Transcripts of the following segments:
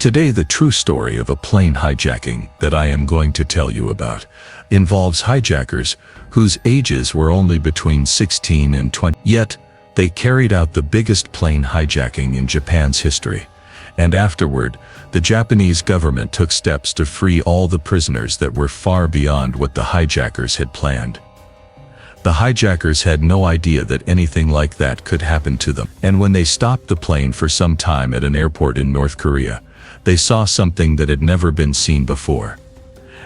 Today, the true story of a plane hijacking that I am going to tell you about involves hijackers whose ages were only between 16 and 20. Yet, they carried out the biggest plane hijacking in Japan's history. And afterward, the Japanese government took steps to free all the prisoners that were far beyond what the hijackers had planned. The hijackers had no idea that anything like that could happen to them. And when they stopped the plane for some time at an airport in North Korea, they saw something that had never been seen before.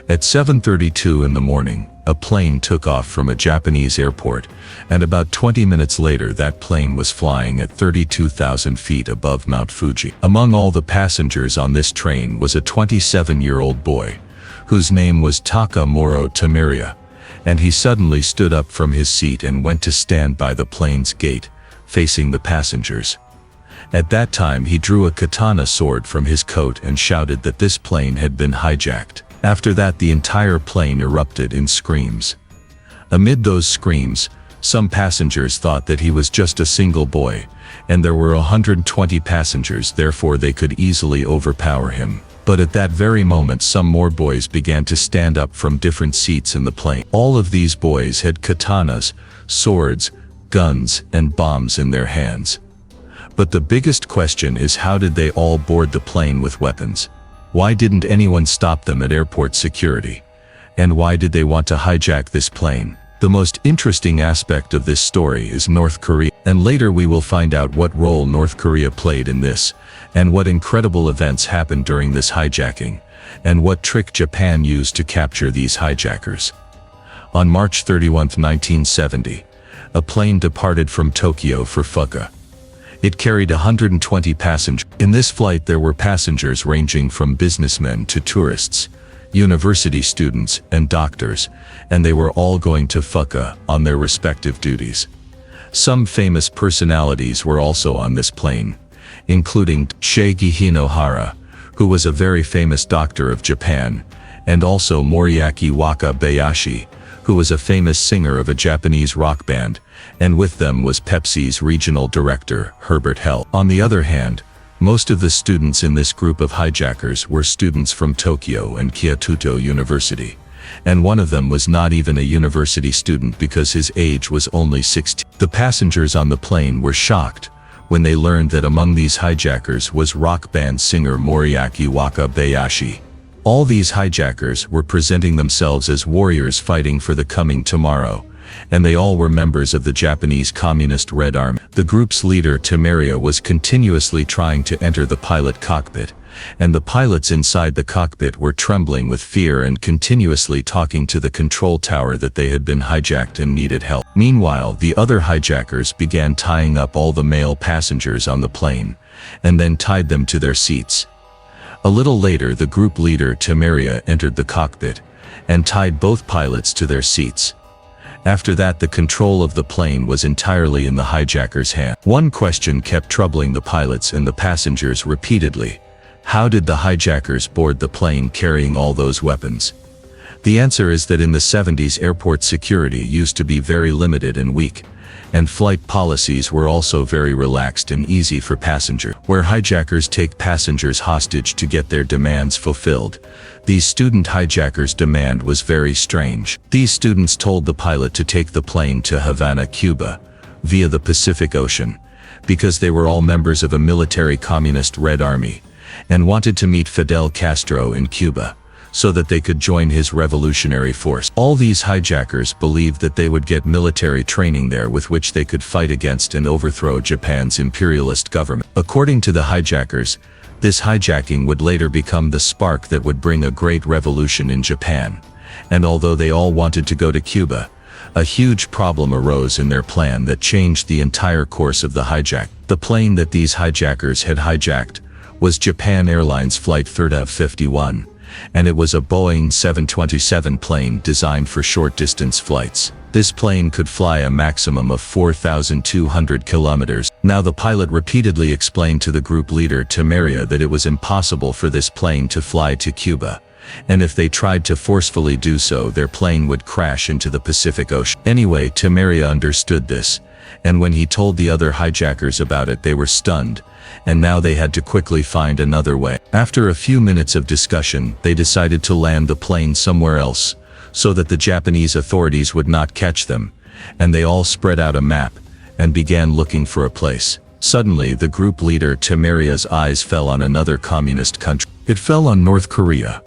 At 7:32 in the morning, a plane took off from a Japanese airport, and about 20 minutes later that plane was flying at 32,000 feet above Mount Fuji. Among all the passengers on this train was a 27-year-old boy, whose name was Takamuro Tamiya, and he suddenly stood up from his seat and went to stand by the plane's gate, facing the passengers. At that time he drew a katana sword from his coat and shouted that this plane had been hijacked. After that, the entire plane erupted in screams. Amid those screams, some passengers thought that he was just a single boy, and there were 120 passengers, therefore they could easily overpower him. But at that very moment some more boys began to stand up from different seats in the plane. All of these boys had katanas, swords, guns, and bombs in their hands. But the biggest question is, how did they all board the plane with weapons? Why didn't anyone stop them at airport security? And why did they want to hijack this plane? The most interesting aspect of this story is North Korea, and later we will find out what role North Korea played in this, and what incredible events happened during this hijacking, and what trick Japan used to capture these hijackers. On March 31, 1970, a plane departed from Tokyo for Fukuoka. It carried 120 passengers. In this flight there were passengers ranging from businessmen to tourists, university students and doctors, and they were all going to Fukuoka on their respective duties. Some famous personalities were also on this plane, including Seiji Hinohara, who was a very famous doctor of Japan, and also Moriaki Wakabayashi, who was a famous singer of a Japanese rock band, and with them was Pepsi's regional director, Herbert Hell. On the other hand, most of the students in this group of hijackers were students from Tokyo and Kyoto University, and one of them was not even a university student because his age was only 16. The passengers on the plane were shocked when they learned that among these hijackers was rock band singer Moriaki Wakabayashi. All these hijackers were presenting themselves as warriors fighting for the coming tomorrow, and they all were members of the Japanese Communist Red Army. The group's leader Tamiya was continuously trying to enter the pilot cockpit, and the pilots inside the cockpit were trembling with fear and continuously talking to the control tower that they had been hijacked and needed help. Meanwhile, the other hijackers began tying up all the male passengers on the plane, and then tied them to their seats. A little later, the group leader Tamiya entered the cockpit and tied both pilots to their seats. After that, the control of the plane was entirely in the hijackers' hands. One question kept troubling the pilots and the passengers repeatedly: how did the hijackers board the plane carrying all those weapons? The answer is that in the 70s airport security used to be very limited and weak, and flight policies were also very relaxed and easy for passengers. Where hijackers take passengers hostage to get their demands fulfilled, these student hijackers' demand was very strange. These students told the pilot to take the plane to Havana, Cuba, via the Pacific Ocean, because they were all members of a military communist Red Army, and wanted to meet Fidel Castro in Cuba, so that they could join his revolutionary force. All these hijackers believed that they would get military training there with which they could fight against and overthrow Japan's imperialist government. According to the hijackers, this hijacking would later become the spark that would bring a great revolution in Japan. And although they all wanted to go to Cuba, a huge problem arose in their plan that changed the entire course of the hijack. The plane that these hijackers had hijacked was Japan Airlines Flight 51, and it was a Boeing 727 plane designed for short-distance flights. This plane could fly a maximum of 4,200 kilometers. Now the pilot repeatedly explained to the group leader Tamiya that it was impossible for this plane to fly to Cuba, and if they tried to forcefully do so, their plane would crash into the Pacific Ocean. Anyway, Tamiya understood this, and when he told the other hijackers about it they were stunned, and now they had to quickly find another way. After a few minutes of discussion, they decided to land the plane somewhere else, so that the Japanese authorities would not catch them, and they all spread out a map, and began looking for a place. Suddenly, the group leader Temeria's eyes fell on another communist country. It fell on North Korea.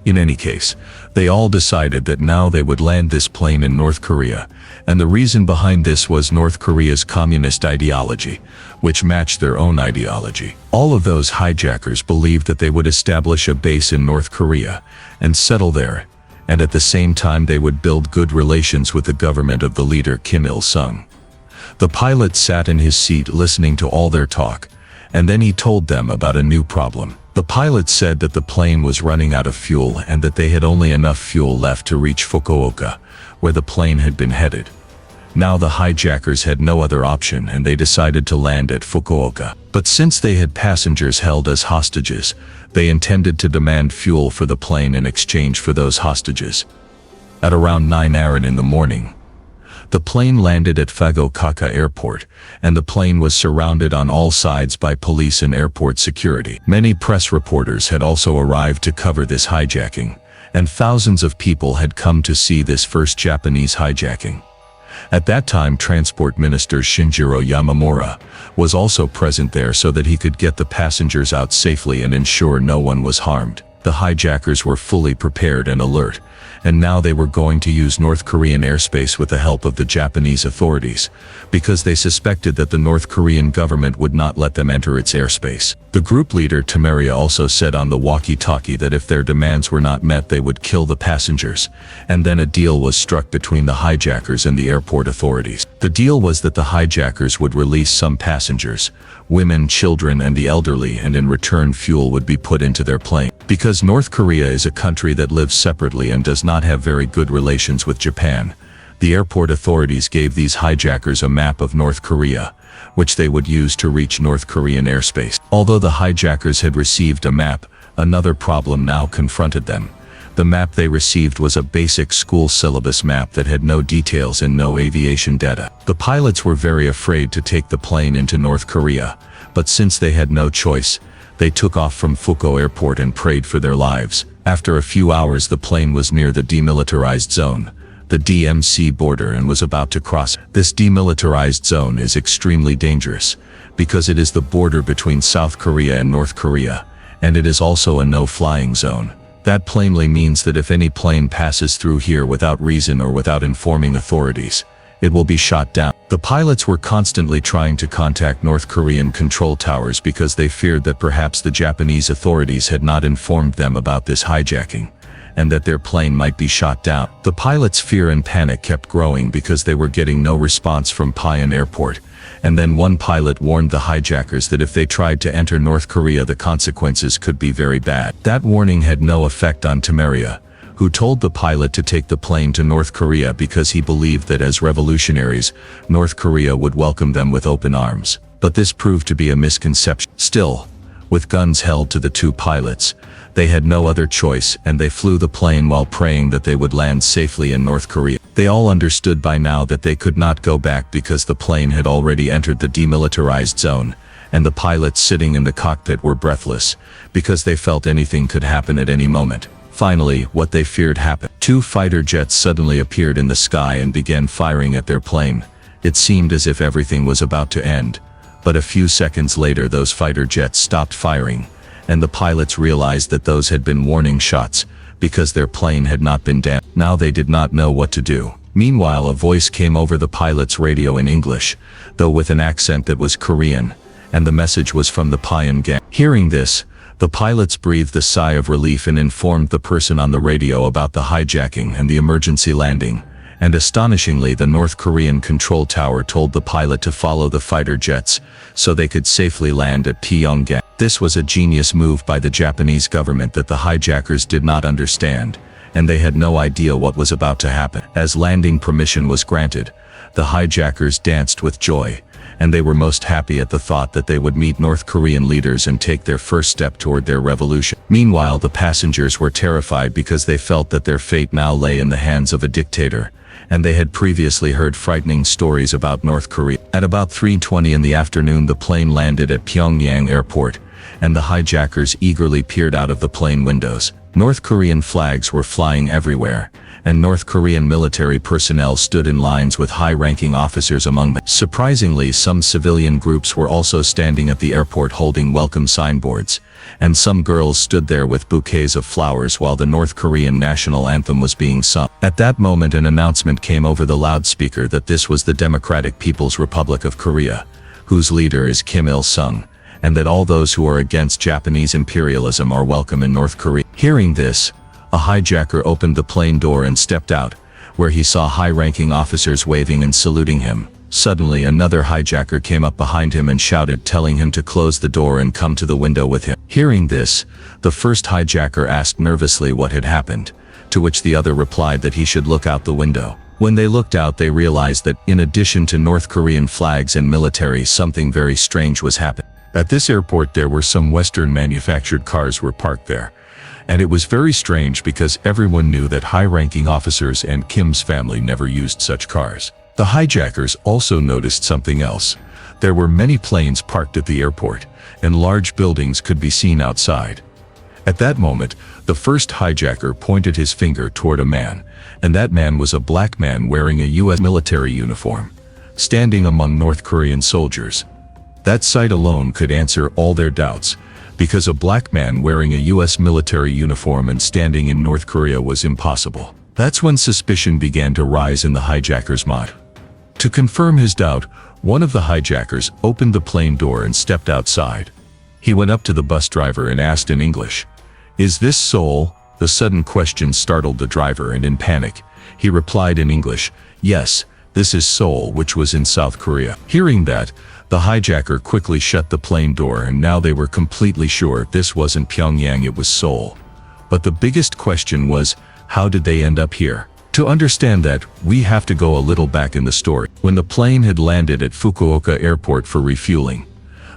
In any case, they all decided that now they would land this plane in North Korea, and the reason behind this was North Korea's communist ideology, which matched their own ideology. All of those hijackers believed that they would establish a base in North Korea and settle there, and at the same time they would build good relations with the government of the leader Kim Il-sung. The pilot sat in his seat listening to all their talk, and then he told them about a new problem. The pilot said that the plane was running out of fuel and that they had only enough fuel left to reach Fukuoka, where the plane had been headed. Now the hijackers had no other option and they decided to land at Fukuoka. But since they had passengers held as hostages, they intended to demand fuel for the plane in exchange for those hostages. At around 9 a.m. in the morning, the plane landed at Fukuoka Airport, and the plane was surrounded on all sides by police and airport security. Many press reporters had also arrived to cover this hijacking, and thousands of people had come to see this first Japanese hijacking. At that time, Transport Minister Shinjiro Yamamura was also present there so that he could get the passengers out safely and ensure no one was harmed. The hijackers were fully prepared and alert, and now they were going to use North Korean airspace with the help of the Japanese authorities, because they suspected that the North Korean government would not let them enter its airspace. The group leader Temeria also said on the walkie-talkie that if their demands were not met they would kill the passengers, and then a deal was struck between the hijackers and the airport authorities. The deal was that the hijackers would release some passengers, women, children, and the elderly, and in return fuel would be put into their plane. Because North Korea is a country that lives separately and does not have very good relations with Japan, the airport authorities gave these hijackers a map of North Korea, which they would use to reach North Korean airspace. Although the hijackers had received a map, another problem now confronted them. The map they received was a basic school syllabus map that had no details and no aviation data. The pilots were very afraid to take the plane into North Korea, but since they had no choice, they took off from Fukuoka Airport and prayed for their lives. After a few hours the plane was near the demilitarized zone, the DMZ border, and was about to cross. This demilitarized zone is extremely dangerous, because it is the border between South Korea and North Korea, and it is also a no-flying zone. That plainly means that if any plane passes through here without reason or without informing authorities, it will be shot down. The pilots were constantly trying to contact North Korean control towers because they feared that perhaps the Japanese authorities had not informed them about this hijacking, and that their plane might be shot down. The pilots' fear and panic kept growing because they were getting no response from Pyongyang Airport, and then one pilot warned the hijackers that if they tried to enter North Korea the consequences could be very bad. That warning had no effect on Temeria, who told the pilot to take the plane to North Korea because he believed that as revolutionaries, North Korea would welcome them with open arms. But this proved to be a misconception. Still, with guns held to the two pilots, they had no other choice, and they flew the plane while praying that they would land safely in North Korea. They all understood by now that they could not go back because the plane had already entered the demilitarized zone, and the pilots sitting in the cockpit were breathless, because they felt anything could happen at any moment. Finally, what they feared happened. Two fighter jets suddenly appeared in the sky and began firing at their plane. It seemed as if everything was about to end, but a few seconds later those fighter jets stopped firing, and the pilots realized that those had been warning shots, because their plane had not been damaged. Now they did not know what to do. Meanwhile, a voice came over the pilot's radio in English, though with an accent that was Korean, and the message was from the Pyongyang. Hearing this, the pilots breathed a sigh of relief and informed the person on the radio about the hijacking and the emergency landing, and astonishingly the North Korean control tower told the pilot to follow the fighter jets so they could safely land at Pyongyang. This was a genius move by the Japanese government that the hijackers did not understand, and they had no idea what was about to happen. As landing permission was granted, the hijackers danced with joy, and they were most happy at the thought that they would meet North Korean leaders and take their first step toward their revolution. Meanwhile, the passengers were terrified because they felt that their fate now lay in the hands of a dictator, and they had previously heard frightening stories about North Korea. At about 3:20 in the afternoon, the plane landed at Pyongyang airport, and the hijackers eagerly peered out of the plane windows. North Korean flags were flying everywhere, and North Korean military personnel stood in lines with high-ranking officers among them. Surprisingly, some civilian groups were also standing at the airport holding welcome signboards, and some girls stood there with bouquets of flowers while the North Korean national anthem was being sung. At that moment, an announcement came over the loudspeaker that this was the Democratic People's Republic of Korea, whose leader is Kim Il-sung, and that all those who are against Japanese imperialism are welcome in North Korea. Hearing this, a hijacker opened the plane door and stepped out, where he saw high-ranking officers waving and saluting him. Suddenly, another hijacker came up behind him and shouted, telling him to close the door and come to the window with him. Hearing this, the first hijacker asked nervously what had happened, to which the other replied that he should look out the window. When they looked out, they realized that, in addition to North Korean flags and military, something very strange was happening. At this airport, there were some Western-manufactured cars were parked there. And it was very strange because everyone knew that high-ranking officers and Kim's family never used such cars. The hijackers also noticed something else. There were many planes parked at the airport, and large buildings could be seen outside. At that moment, the first hijacker pointed his finger toward a man, and that man was a black man wearing a U.S. military uniform, standing among North Korean soldiers. That sight alone could answer all their doubts, because a black man wearing a U.S. military uniform and standing in North Korea was impossible. That's when suspicion began to rise in the hijacker's mind. To confirm his doubt, one of the hijackers opened the plane door and stepped outside. He went up to the bus driver and asked in English, "Is this Seoul?" The sudden question startled the driver, and in panic, he replied in English, "Yes, this is Seoul," which was in South Korea. Hearing that, the hijacker quickly shut the plane door, and now they were completely sure this wasn't Pyongyang, it was Seoul. But the biggest question was, how did they end up here? To understand that, we have to go a little back in the story. When the plane had landed at Fukuoka airport for refueling,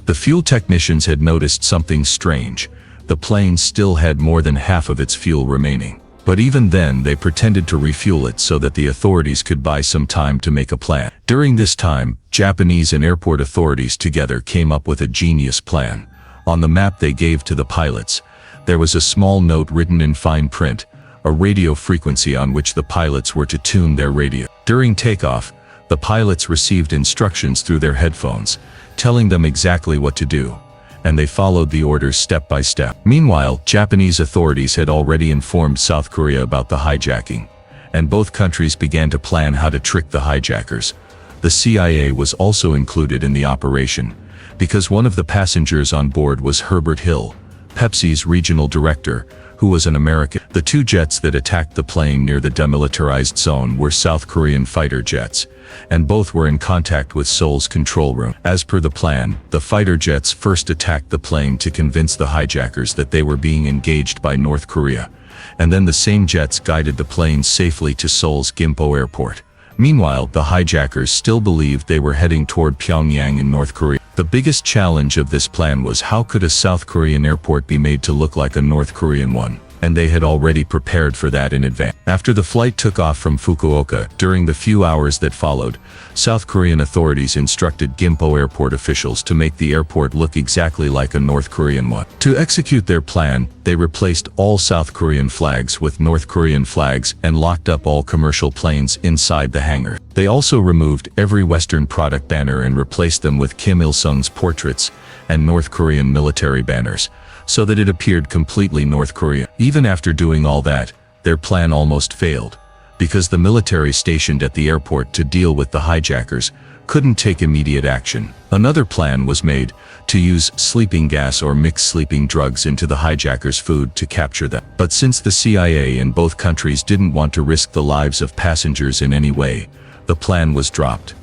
the fuel technicians had noticed something strange. The plane still had more than half of its fuel remaining. But even then, they pretended to refuel it so that the authorities could buy some time to make a plan. During this time, Japanese and airport authorities together came up with a genius plan. On the map they gave to the pilots, there was a small note written in fine print, a radio frequency on which the pilots were to tune their radio. During takeoff, the pilots received instructions through their headphones, telling them exactly what to do, and they followed the orders step by step. Meanwhile, Japanese authorities had already informed South Korea about the hijacking, and both countries began to plan how to trick the hijackers. The CIA was also included in the operation, because one of the passengers on board was Herbert Hill, Pepsi's regional director, who was an American. The two jets that attacked the plane near the demilitarized zone were South Korean fighter jets, and both were in contact with Seoul's control room. As per the plan, the fighter jets first attacked the plane to convince the hijackers that they were being engaged by North Korea, and then the same jets guided the plane safely to Seoul's Gimpo airport. Meanwhile, the hijackers still believed they were heading toward Pyongyang in North Korea. The biggest challenge of this plan was how could a South Korean airport be made to look like a North Korean one, and they had already prepared for that in advance. After the flight took off from Fukuoka, during the few hours that followed, South Korean authorities instructed Gimpo airport officials to make the airport look exactly like a North Korean one. To execute their plan, they replaced all South Korean flags with North Korean flags and locked up all commercial planes inside the hangar. They also removed every Western product banner and replaced them with Kim Il-sung's portraits and North Korean military banners, so that it appeared completely North Korean. Even after doing all that, their plan almost failed, because the military stationed at the airport to deal with the hijackers couldn't take immediate action. Another plan was made, to use sleeping gas or mix sleeping drugs into the hijackers' food to capture them. But since the CIA in both countries didn't want to risk the lives of passengers in any way, the plan was dropped.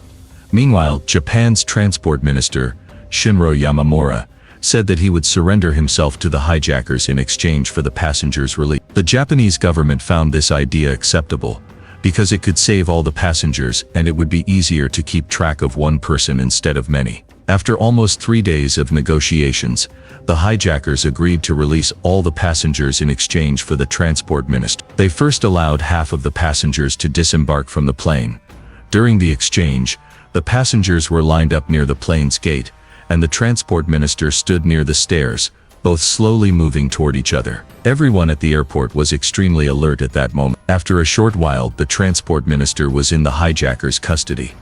Meanwhile, Japan's transport minister, Shinro Yamamura, said that he would surrender himself to the hijackers in exchange for the passengers' release. The Japanese government found this idea acceptable, because it could save all the passengers and it would be easier to keep track of one person instead of many. After almost 3 days of negotiations, the hijackers agreed to release all the passengers in exchange for the transport minister. They first allowed half of the passengers to disembark from the plane. During the exchange, the passengers were lined up near the plane's gate, and the transport minister stood near the stairs, both slowly moving toward each other. Everyone at the airport was extremely alert at that moment. After a short while, the transport minister was in the hijackers' custody.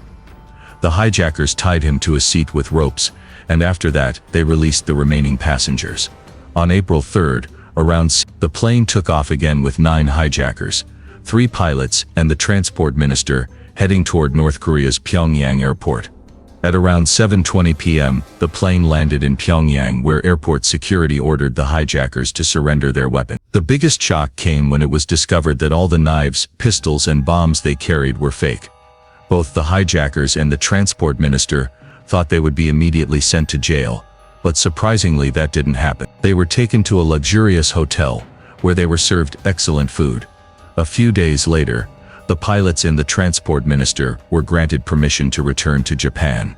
The hijackers tied him to a seat with ropes, and after that, they released the remaining passengers. On April 3rd, the plane took off again with 9 hijackers, 3 pilots, and the transport minister, heading toward North Korea's Pyongyang airport. At around 7:20 p.m., the plane landed in Pyongyang, where airport security ordered the hijackers to surrender their weapon. The biggest shock came when it was discovered that all the knives, pistols, and bombs they carried were fake. Both the hijackers and the transport minister thought they would be immediately sent to jail, but surprisingly that didn't happen. They were taken to a luxurious hotel, where they were served excellent food. A few days later, the pilots and the transport minister were granted permission to return to Japan.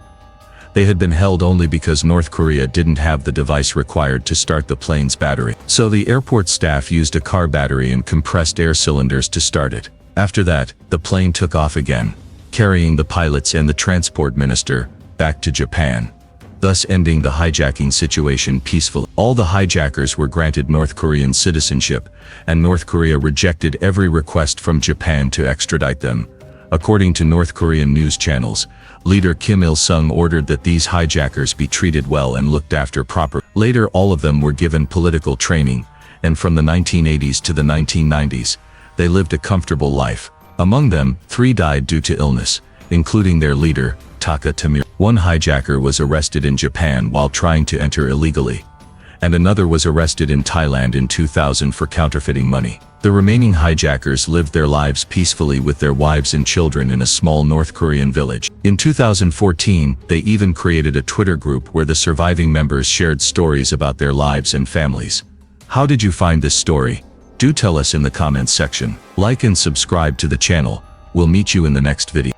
They had been held only because North Korea didn't have the device required to start the plane's battery. So the airport staff used a car battery and compressed air cylinders to start it. After that, the plane took off again, carrying the pilots and the transport minister back to Japan, thus ending the hijacking situation peacefully. All the hijackers were granted North Korean citizenship, and North Korea rejected every request from Japan to extradite them. According to North Korean news channels, leader Kim Il-sung ordered that these hijackers be treated well and looked after properly. Later, all of them were given political training, and from the 1980s to the 1990s, they lived a comfortable life. Among them, 3 died due to illness, including their leader, Taka Tamir. One hijacker was arrested in Japan while trying to enter illegally, and another was arrested in Thailand in 2000 for counterfeiting money. The remaining hijackers lived their lives peacefully with their wives and children in a small North Korean village. In 2014, they even created a Twitter group where the surviving members shared stories about their lives and families. How did you find this story? Do tell us in the comments section. Like and subscribe to the channel. We'll meet you in the next video.